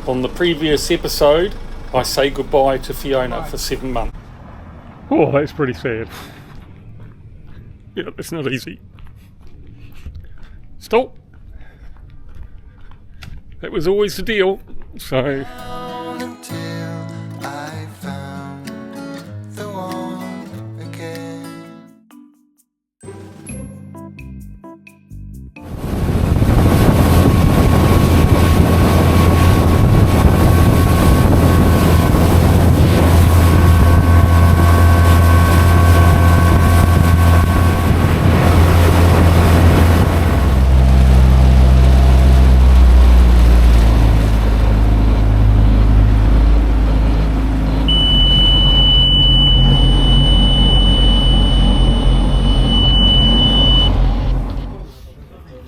On the previous episode, I say goodbye to Fiona for 7 months. Oh, that's pretty sad. Yeah, that's not easy. Stop. That was always the deal, so...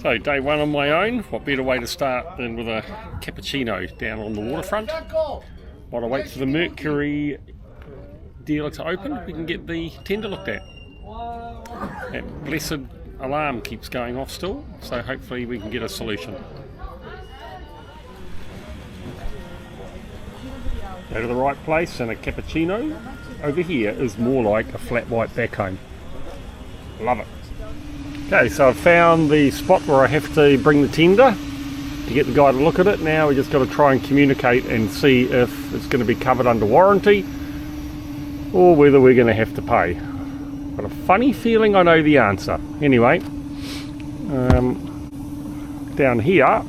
So day one on my own, what better way to start than with a cappuccino down on the waterfront. While I wait for the Mercury dealer to open, we can get the tender looked at. That blessed alarm keeps going off still, so hopefully we can get a solution. Go to the right place, and a cappuccino over here is more like a flat white back home. Love it. Okay, so I've found the spot where I have to bring the tender to get the guy to look at it. Now we just got to try and communicate and see if it's going to be covered under warranty or whether we're going to have to pay. Got a funny feeling I know the answer. Anyway, down here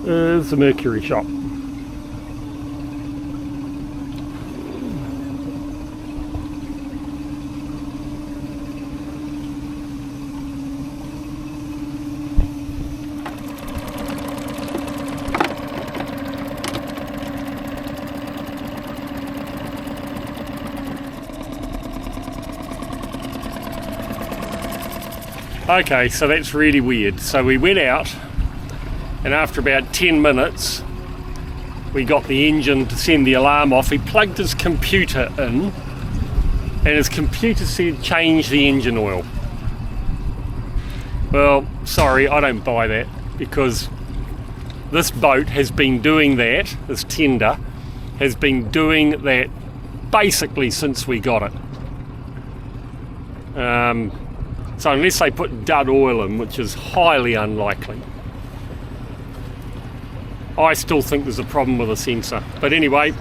is the Mercury shop. Okay, so that's really weird. So we went out, and after about 10 minutes we got the engine to send the alarm off. He plugged his computer in, and his computer said change the engine oil. Well, sorry, I don't buy that, because this boat has been doing that, this tender has been doing that basically since we got it. So unless they put dud oil in, which is highly unlikely, I still think there's a problem with the sensor. But anyway,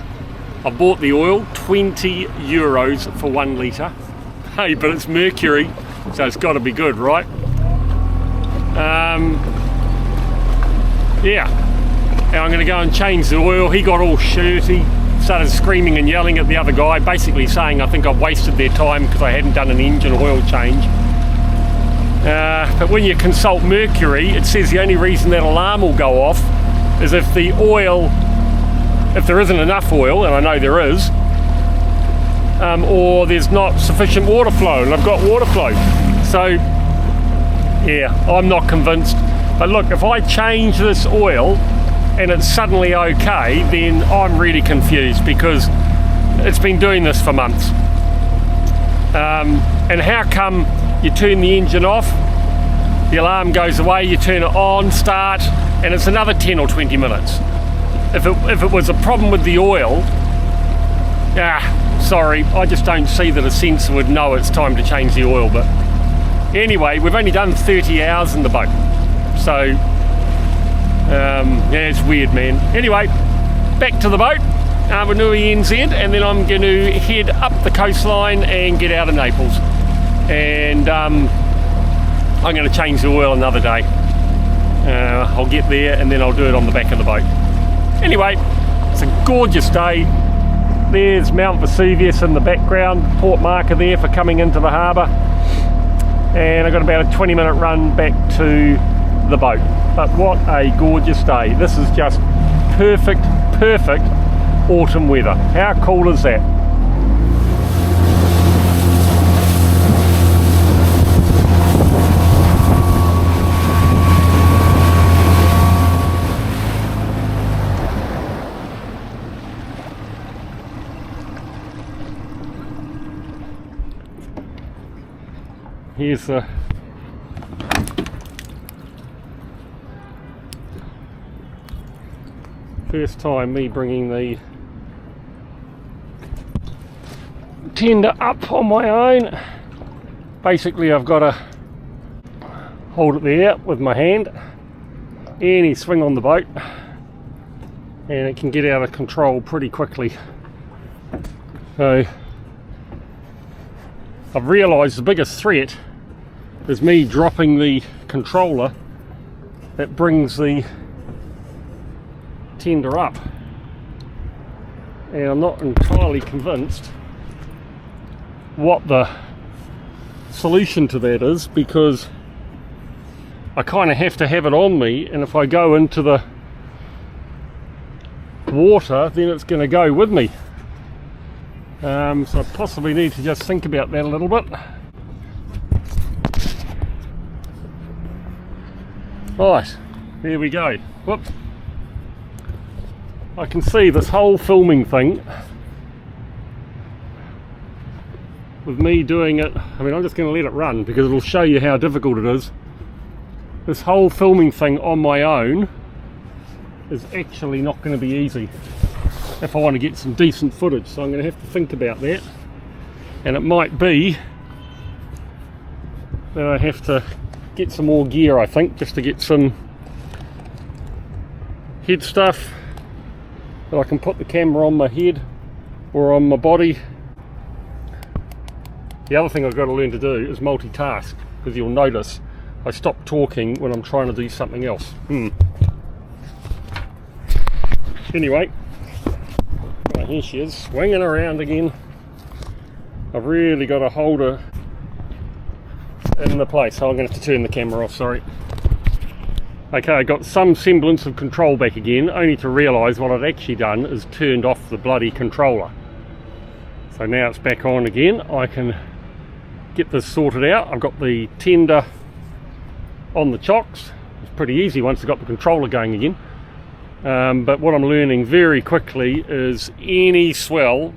I bought the oil, 20 euros for 1 litre. Hey, but it's Mercury, so it's got to be good, right? Yeah. And I'm going to go and change the oil. He got all shirty, started screaming and yelling at the other guy, basically saying I think I've wasted their time because I hadn't done an engine oil change. But when you consult Mercury, it says the only reason that alarm will go off is if the oil, if there isn't enough oil, and I know there is, or there's not sufficient water flow, and I've got water flow. So yeah, I'm not convinced. But look, if I change this oil and it's suddenly okay, then I'm really confused, because it's been doing this for months. And how come you turn the engine off, the alarm goes away, you turn it on, start, and it's another 10 or 20 minutes? If it was a problem with the oil, sorry, I just don't see that a sensor would know it's time to change the oil. But anyway, we've only done 30 hours in the boat, so yeah, it's weird, man. Anyway, back to the boat, Awanui NZ, and then I'm going to head up the coastline and get out of Naples. And I'm going to change the oil another day. I'll get there and then I'll do it on the back of the boat. Anyway, it's a gorgeous day. There's Mount Vesuvius in the background, port marker there for coming into the harbour. And I've got about a 20-minute run back to the boat. But what a gorgeous day. This is just perfect autumn weather. How cool is that? Here's the First time me bringing the tender up on my own. Basically I've got to hold it there with my hand, any swing on the boat, and it can get out of control pretty quickly. So I've realised the biggest threat is me dropping the controller that brings the tender up, and I'm not entirely convinced what the solution to that is, because I kind of have to have it on me, and if I go into the water then it's going to go with me. So I possibly need to just think about that a little bit. Right, there we go. Whoop. I can see this whole filming thing with me doing it. I mean, I'm just going to let it run because it'll show you how difficult it is. This whole filming thing on my own is actually not going to be easy if I want to get some decent footage, so I'm going to have to think about that. And it might be that I have to get some more gear, I think, just to get some head stuff that I can put the camera on my head or on my body. The other thing I've got to learn to do is multitask, because you'll notice I stop talking when I'm trying to do something else. Anyway, right, here she is, swinging around again. I've really got to hold her in the place, so I'm going to have to turn the camera off, sorry. Okay, I got some semblance of control back again, only to realise what I'd actually done is turned off the bloody controller. So now it's back on again. I can get this sorted out. I've got the tender on the chocks. It's pretty easy once I've got the controller going again. But what I'm learning very quickly is any swell,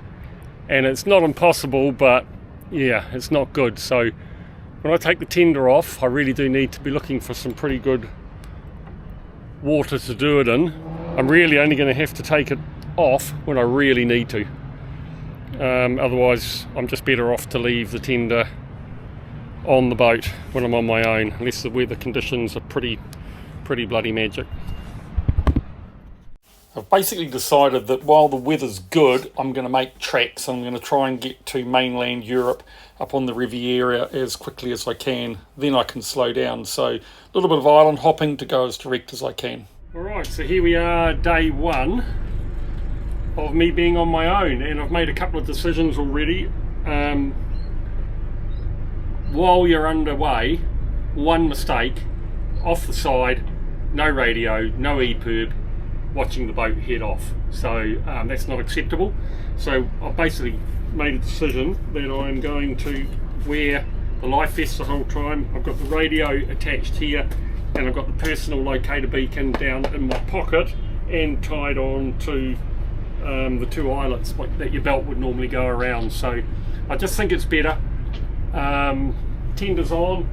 and it's not impossible, but yeah, it's not good. So when I take the tender off, I really do need to be looking for some pretty good water to do it in. I'm really only going to have to take it off when I really need to. Otherwise I'm just better off to leave the tender on the boat when I'm on my own, unless the weather conditions are pretty bloody magic. I've basically decided that while the weather's good, I'm going to make tracks. I'm going to try and get to mainland Europe up on the Riviera as quickly as I can. Then I can slow down. So a little bit of island hopping to go as direct as I can. Alright, so here we are, day one of me being on my own, and I've made a couple of decisions already. While you're underway, one mistake, off the side, no radio, no EPIRB, watching the boat head off. So that's not acceptable. So I've basically made a decision that I'm going to wear the life vest the whole time. I've got the radio attached here, and I've got the personal locator beacon down in my pocket and tied on to the two eyelets that your belt would normally go around. So I just think it's better. Tender's on,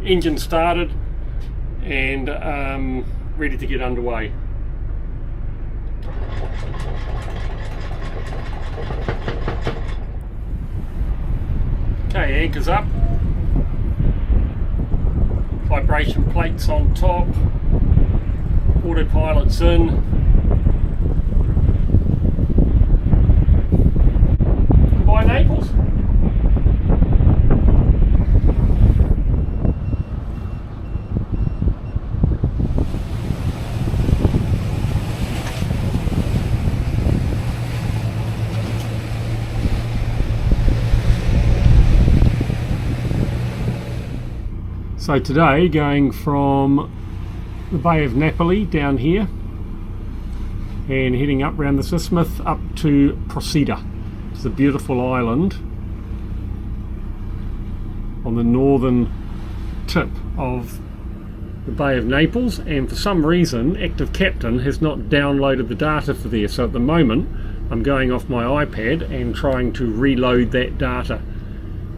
engine started, and ready to get underway. Okay, anchor's up, vibration plates on top, autopilot's in. Goodbye Naples. So today, going from the Bay of Napoli down here and heading up round the isthmus up to Corsica. It's a beautiful island on the northern tip of the Bay of Naples, and for some reason Active Captain has not downloaded the data for there, so at the moment I'm going off my iPad and trying to reload that data.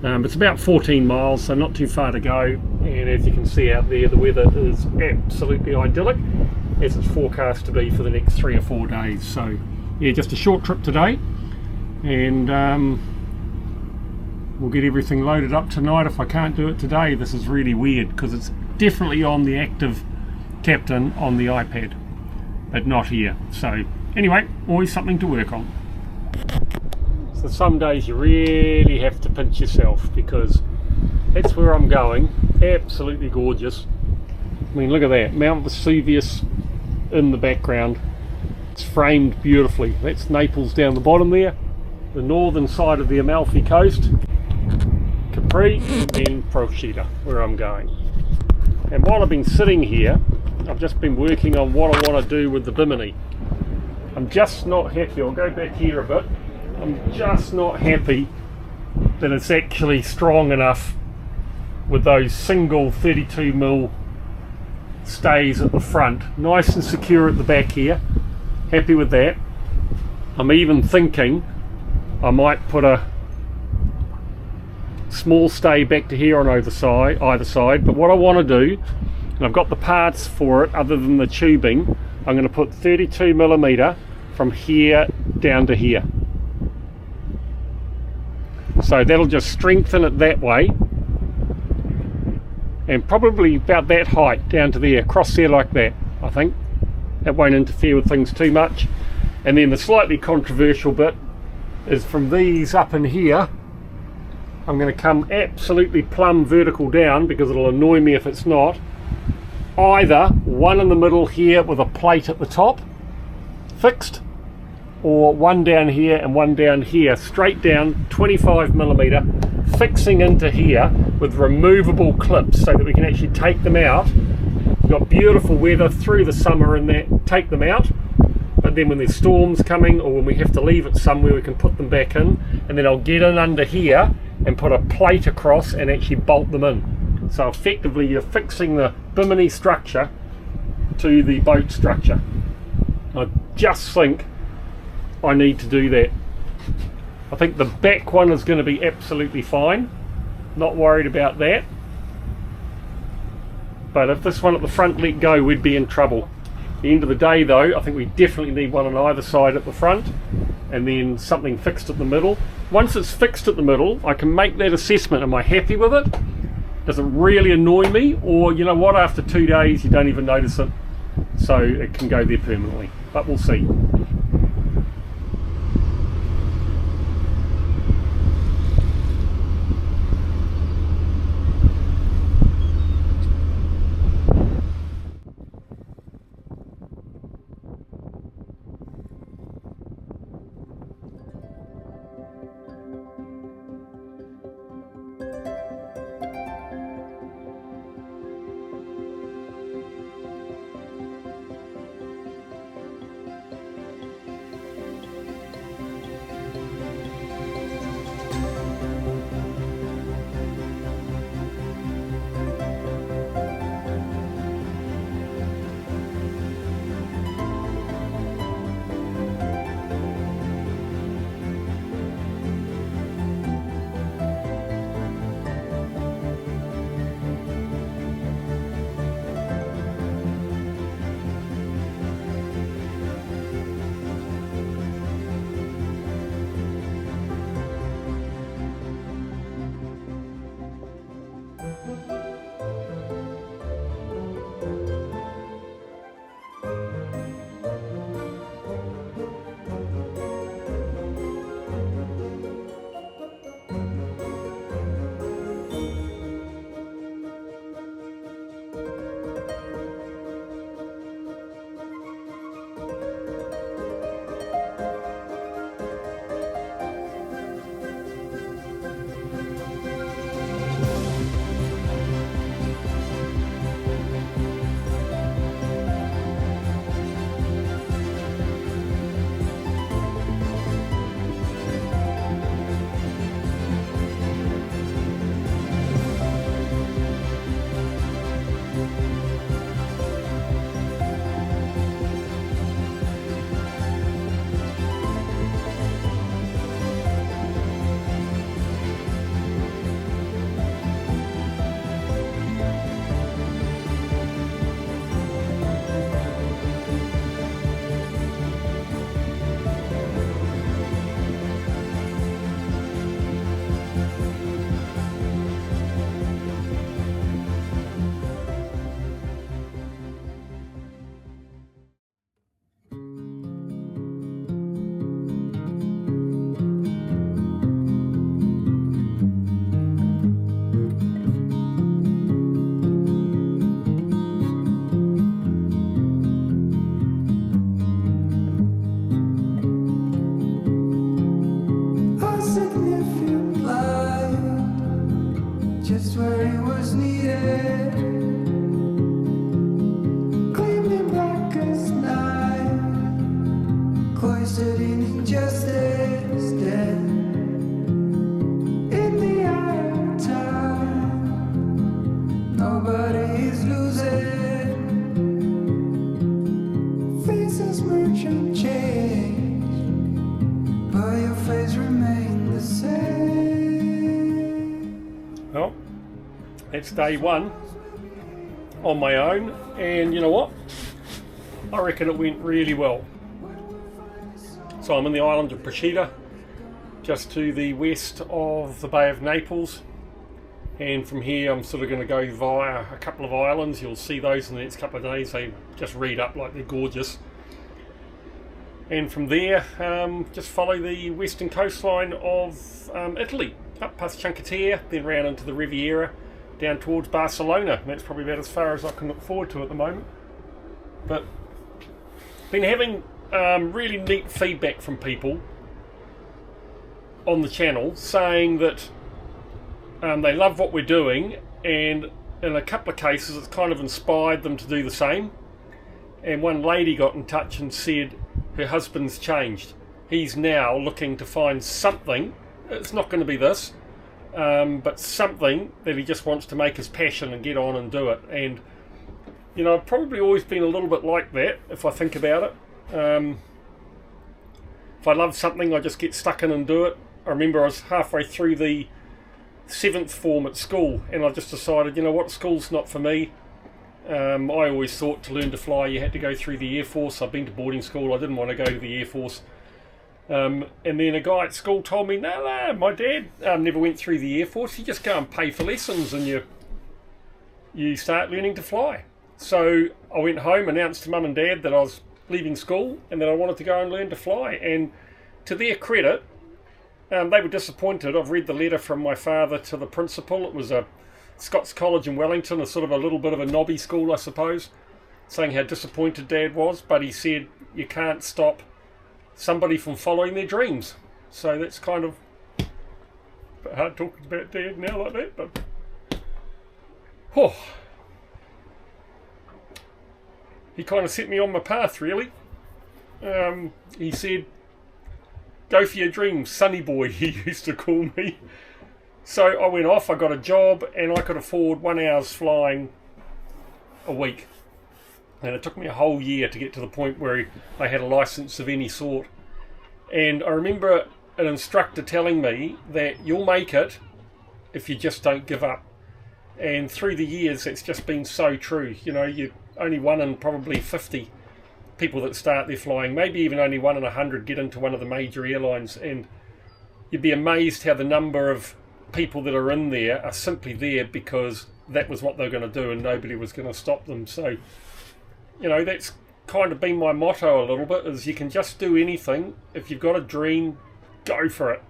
It's about 14 miles, so not too far to go, and as you can see out there, the weather is absolutely idyllic, as it's forecast to be for the next 3 or 4 days. So yeah, just a short trip today, and we'll get everything loaded up tonight. If I can't do it today, this is really weird because it's definitely on the active captain on the iPad, but not here. So anyway, always something to work on. So some days you really have to pinch yourself because that's where I'm going. Absolutely gorgeous. I mean, look at that, Mount Vesuvius in the background. It's framed beautifully. That's Naples down the bottom there, the northern side of the Amalfi Coast, Capri, and then Procida, where I'm going. And while I've been sitting here, I've just been working on what I want to do with the Bimini. I'm just not happy. I'll go back here a bit. I'm just not happy that it's actually strong enough with those single 32mm stays at the front. Nice and secure at the back here. Happy with that. I'm even thinking I might put a small stay back to here on either side, but what I want to do, and I've got the parts for it other than the tubing, I'm going to put 32mm from here down to here. So that'll just strengthen it that way, and probably about that height down to there, across there like that. I think that won't interfere with things too much. And then the slightly controversial bit is from these up in here, I'm going to come absolutely plumb vertical down, because it'll annoy me if it's not. Either one in the middle here with a plate at the top fixed, or one down here and one down here, straight down 25mm, fixing into here with removable clips so that we can actually take them out. We've got beautiful weather through the summer and that, take them out, but then when there's storms coming or when we have to leave it somewhere, we can put them back in, and then I'll get in under here and put a plate across and actually bolt them in. So effectively you're fixing the Bimini structure to the boat structure. I just think I need to do that. I think the back one is going to be absolutely fine, not worried about that, but if this one at the front let go, we'd be in trouble. At the end of the day though, I think we definitely need one on either side at the front, and then something fixed at the middle. Once it's fixed at the middle, I can make that assessment. Am I happy with it? Does it really annoy me? Or you know what, after 2 days you don't even notice it, so it can go there permanently, but we'll see. fortune changed, but your face remained the same. Well, it's day one on my own, and you know what? I reckon it went really well. So I'm in the island of Corsica, just to the west of the Bay of Naples, and from here I'm sort of going to go via a couple of islands. You'll see those in the next couple of days. They just read up like they're gorgeous. And from there, just follow the western coastline of Italy, up past Cinque, then round into the Riviera, down towards Barcelona. And that's probably about as far as I can look forward to at the moment. But been having really neat feedback from people on the channel saying that they love what we're doing, and in a couple of cases it's kind of inspired them to do the same. And one lady got in touch and said her husband's changed. He's now looking to find something, it's not going to be this, but something that he just wants to make his passion and get on and do it. And you know, I've probably always been a little bit like that if I think about it. If I love something, I just get stuck in and do it. I remember I was halfway through the 7th form at school, and I just decided, you know what, school's not for me. I always thought to learn to fly you had to go through the Air Force. I've been to boarding school, I didn't want to go to the Air Force. And then a guy at school told me, no, my dad never went through the Air Force. You just go and pay for lessons and you start learning to fly. So I went home, announced to mum and dad that I was leaving school and that I wanted to go and learn to fly. And to their credit, they were disappointed. I've read the letter from my father to the principal. It was a Scots College in Wellington, a sort of a little bit of a knobby school, I suppose, saying how disappointed Dad was. But he said you can't stop somebody from following their dreams. So that's kind of a bit hard talking about Dad now like that, but he kind of set me on my path, really. He said, go for your dreams, sonny boy, he used to call me. So I went off, I got a job, and I could afford 1 hour's flying a week. And it took me a whole year to get to the point where I had a licence of any sort. And I remember an instructor telling me that you'll make it if you just don't give up. And through the years, it's just been so true. You know, you're only one in probably 50 people that start their flying, maybe even only 1 in 100 get into one of the major airlines, and you'd be amazed how the number of people that are in there are simply there because that was what they were going to do and nobody was going to stop them. So, you know, that's kind of been my motto a little bit, is you can just do anything. If you've got a dream, go for it.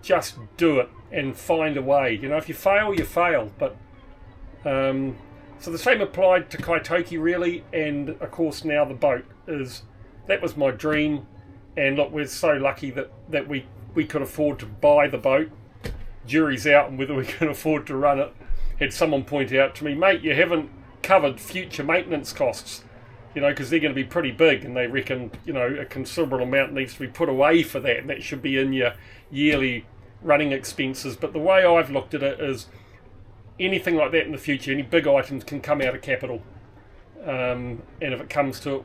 Just do it and find a way. You know, if you fail, you fail. But so the same applied to Kaitoki, really, and of course now the boat. That was my dream, and look, we're so lucky that we could afford to buy the boat. Jury's out on whether we can afford to run it. Had someone point out to me, mate, you haven't covered future maintenance costs, you know, because they're going to be pretty big, and they reckon, you know, a considerable amount needs to be put away for that, and that should be in your yearly running expenses. But the way I've looked at it is anything like that in the future, any big items can come out of capital, and if it comes to it,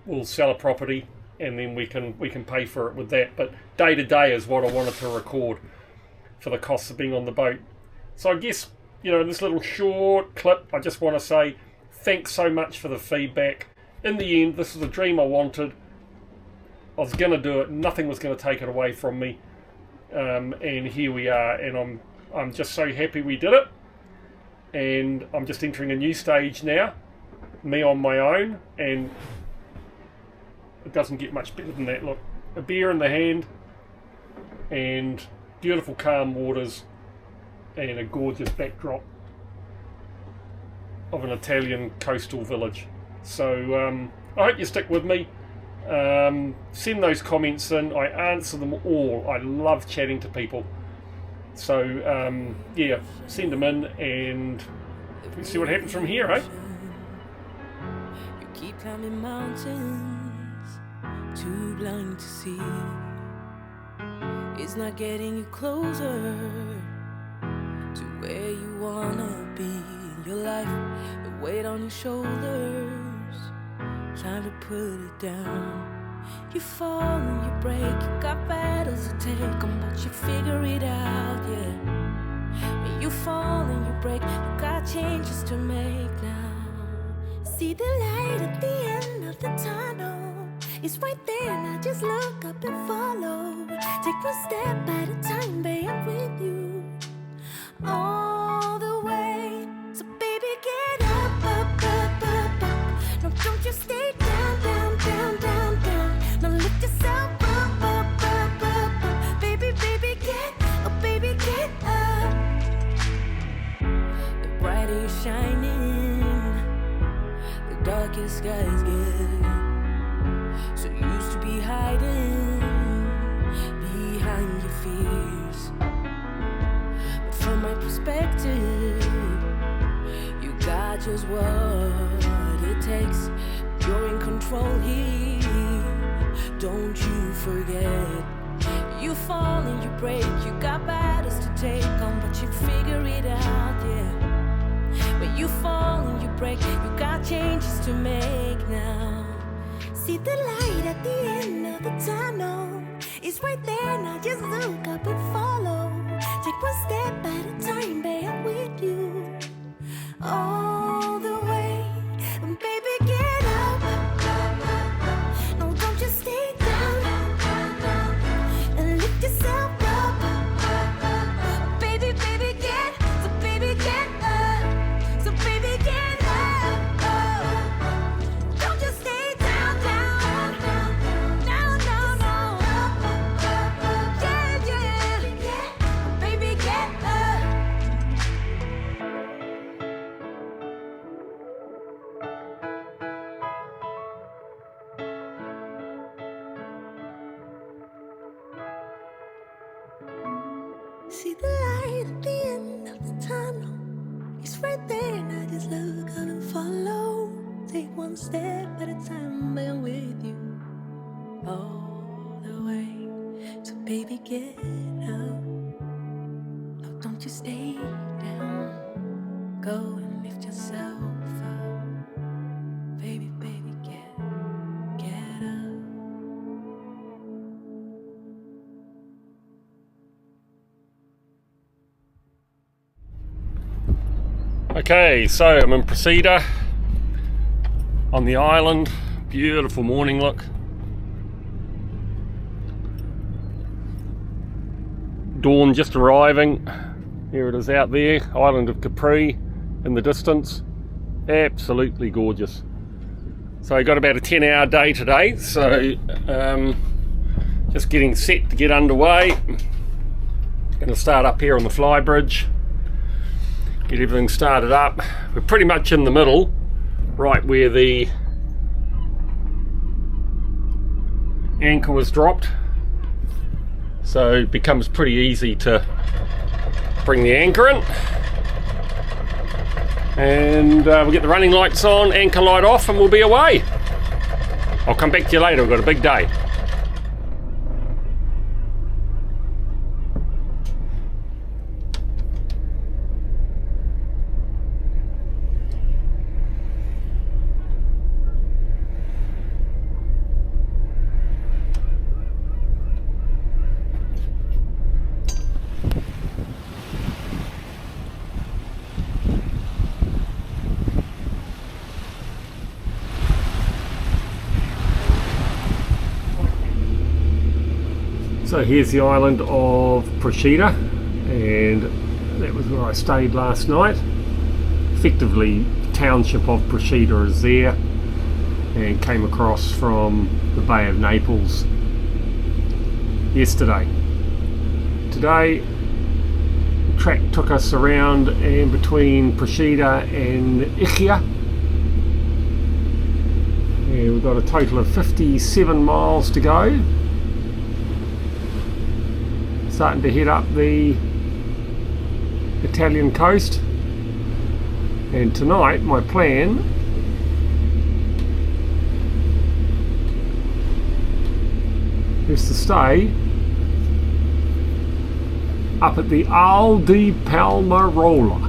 we'll sell a property and then we can pay for it with that. But day to day is what I wanted to record for the costs of being on the boat. So I guess, you know, this little short clip, I just want to say thanks so much for the feedback. In the end, this is the dream I wanted. I was going to do it, nothing was going to take it away from me, and here we are, and I'm just so happy we did it. And I'm just entering a new stage now, me on my own, and it doesn't get much better than that. Look, a beer in the hand and beautiful calm waters and a gorgeous backdrop of an Italian coastal village. So I hope you stick with me. Send those comments in, I answer them all. I love chatting to people. So yeah, send them in and we'll see what happens from here, eh? You keep climbing mountains, too blind to see. It's not getting you closer to where you wanna be in your life. The weight on your shoulders, time to put it down. You fall and you break, you got battles to take on, but you figure it out, yeah. You fall and you break, you got changes to make now. See the light at the end of the tunnel, it's right there, now just look up and follow. Take one step at a time, babe, I'm with you all the way. So baby, get up, up, up, up, up. No, don't you stay down, down, down, down, down. Now lift yourself up, up, up, up, up. Baby, baby, get up, baby, get up. The brighter you're shining, the darker skies get. So used to be hiding behind your fears, but from my perspective, you got just what it takes. You're in control here, don't you forget. You fall and you break, you got battles to take on, but you figure it out, yeah. When you fall and you break, you got changes to make now. See the light at the end of the tunnel, it's right there, now just look up and follow. Take one step at a time, babe, I'm with you all the way. And baby, get up, no, don't just stay down, and lift yourself up. Baby, baby, get, so baby, get up, so baby, get up. Don't just stay down, down, no, no, no. Yeah, yeah, baby, get up. See the light at the end of the tunnel, it's right there, and I just look up and follow. Take one step at a time, I'm with you all the way. So baby, get up, no, don't you stay down. Go and lift yourself up. Baby, baby, get up. Okay, so I'm in Corsica on the island. Beautiful morning look. Dawn just arriving. Here it is out there, island of Capri in the distance. Absolutely gorgeous. So I got about a 10-hour day today, so just getting set to get underway. Going to start up here on the fly bridge, get everything started up. We're pretty much in the middle, right where the anchor was dropped, so it becomes pretty easy to bring the anchor in, and we'll get the running lights on, anchor light off, and we'll be away. I'll come back to you later, we've got a big day. So here's the island of Corsica, and that was where I stayed last night. Effectively, the township of Corsica is there, and came across from the Bay of Naples yesterday. Today, the track took us around and between Corsica and Ischia, and we've got a total of 57 miles to go. Starting to head up the Italian coast, and tonight my plan is to stay up at the Isle di Palmarola.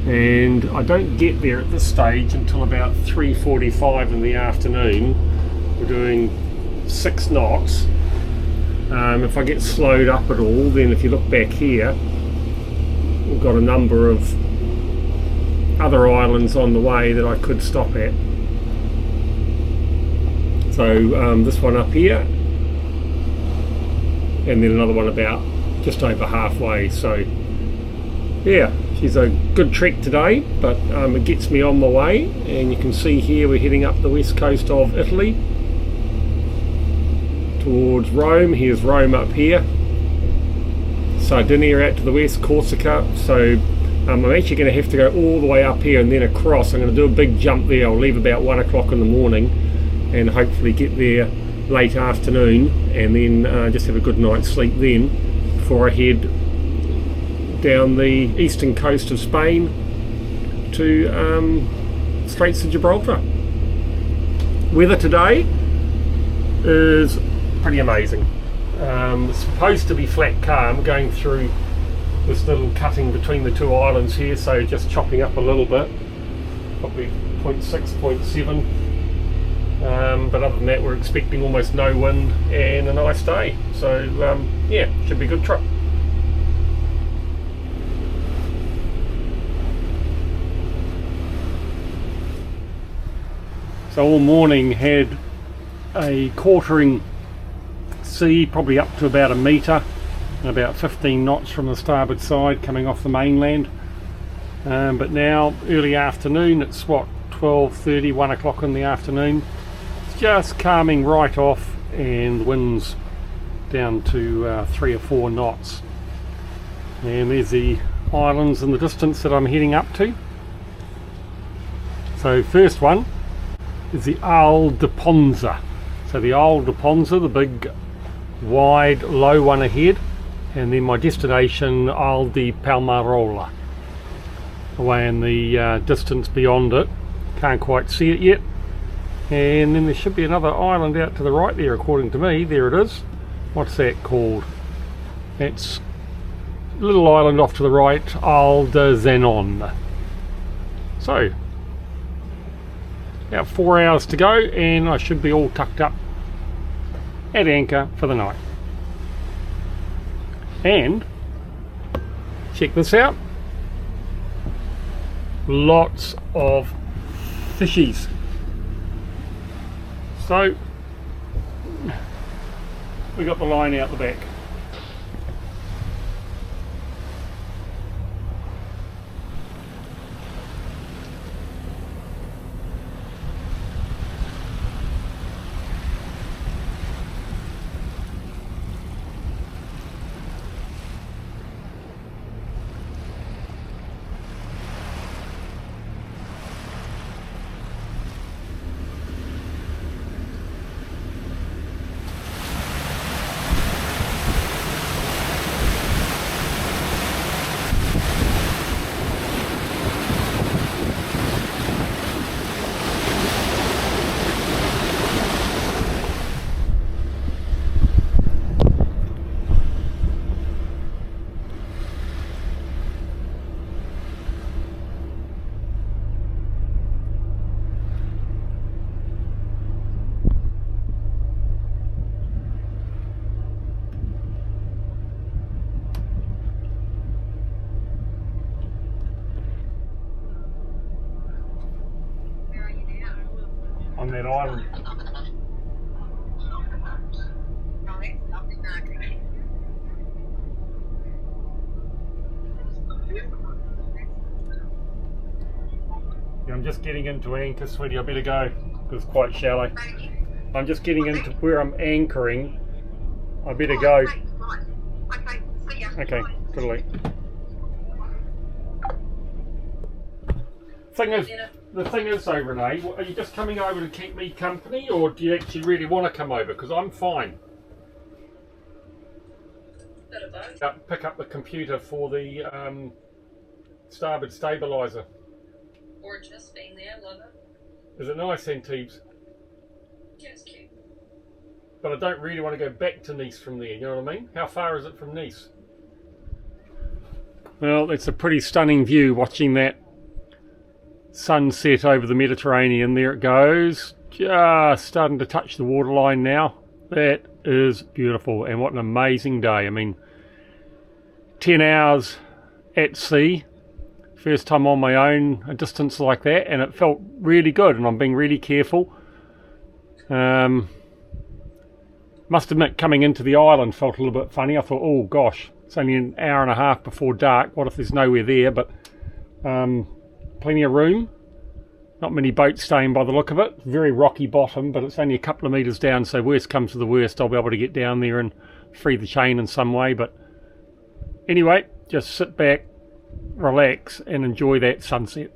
and I don't get there at this stage until about 3:45 in the afternoon. We're doing 6 knots. If I get slowed up at all, then if you look back here, we've got a number of other islands on the way that I could stop at. So this one up here, and then another one about just over halfway. So yeah, she's a good trek today, but it gets me on my way. And you can see here we're heading up the west coast of Italy towards Rome. Here's Rome up here, Sardinia out to the west, Corsica. So I'm actually going to have to go all the way up here and then across. I'm going to do a big jump there. I'll leave about 1 o'clock in the morning and hopefully get there late afternoon, and then just have a good night's sleep then before I head down the eastern coast of Spain to Straits of Gibraltar. Weather today is pretty amazing. It's supposed to be flat calm, going through this little cutting between the two islands here, so just chopping up a little bit, probably 0.6, 0.7. But other than that, we're expecting almost no wind and a nice day. So yeah, should be a good trip. So all morning had a quartering sea, probably up to about 1 metre, and about 15 knots from the starboard side coming off the mainland. But now early afternoon, it's what, 12:30, 1 o'clock in the afternoon. It's just calming right off, and the wind's down to 3 or 4 knots. And there's the islands in the distance that I'm heading up to. So first one is the Isle de Ponza. So the Isle de Ponza, the big wide low one ahead, and then my destination, Isle di Palmarola, away in the distance beyond it. Can't quite see it yet. And then there should be another island out to the right there, according to me. There it is. What's that called? It's a little island off to the right, Isle de Zenon. So about 4 hours to go, and I should be all tucked up at anchor for the night. And check this out, lots of fishies. So we got the line out the back. On that island. Yeah, I'm just getting into anchor, sweetie. I better go because it's quite shallow. I'm just getting into where I'm anchoring. I better go. Okay, good luck. The thing is though, Renee, are you just coming over to keep me company, or do you actually really want to come over? Because I'm fine. Bit of both. Pick up the computer for the starboard stabiliser. Or just being there, love it. Is it nice, Antibes? Yeah, it's cute. But I don't really want to go back to Nice from there, you know what I mean? How far is it from Nice? Well, it's a pretty stunning view watching that sunset over the Mediterranean. There it goes, just starting to touch the waterline now. That is beautiful, and what an amazing day. I mean, 10 hours at sea, first time on my own a distance like that, and it felt really good, and I'm being really careful. Must admit, coming into the island felt a little bit funny. I thought, oh gosh, it's only an hour and a half before dark, what if there's nowhere there? But plenty of room, not many boats staying by the look of it. Very rocky bottom, but it's only a couple of metres down, so worst comes to the worst, I'll be able to get down there and free the chain in some way. But anyway, just sit back, relax and enjoy that sunset.